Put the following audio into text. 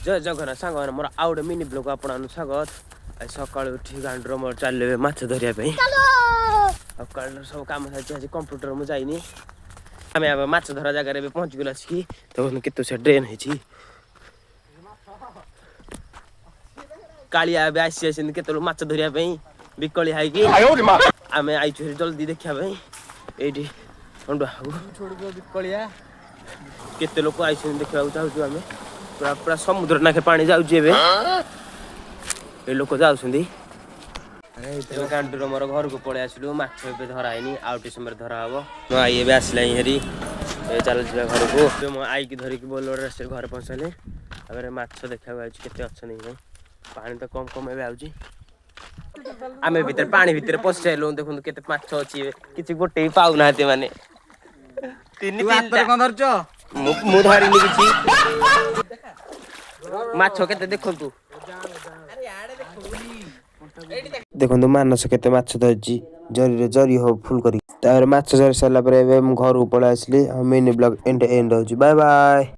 जय जगन्नाथ सांग मोर आउ गए मिनी ब्लॉग आपण स्वागत। सकाल उठी गांडर मोर चल माछ धरिया सब कम आज कंप्यूटर मुझे जाइनी आम माछ धरा जगार पहुँच गल कि केत से ड्रेन है कालिया आसी केत माछ धरिया बिकली है कि आम आई जल्दी देखा ये बिकलिया केते लोक आई देखा चाहूँ आम पूरा पूरा समुद्र नाके पानी जाऊे लोक जाऊँ गांडूर मोर घर को पलि आसलु माछ धरानी आउट समय धरा हम मो आई ए आसला हेरी चल जा घर को मो आई की धरिकी बोलर से घर पहुँचले माछ देखा के पानी तो कम कम आम भर पानी भितर पशि सारू देखो के माछ अच्छी कि गोटे भी पाऊना माने मु धरिनी कि माछ केते देखंतु देखंतु मानस केते माछ धरछि जरी जरी हो फुल करी तार माछ जरी साला पर घर को पळा आसली हम मिनी ब्लॉग एंड होछि बाय बाय।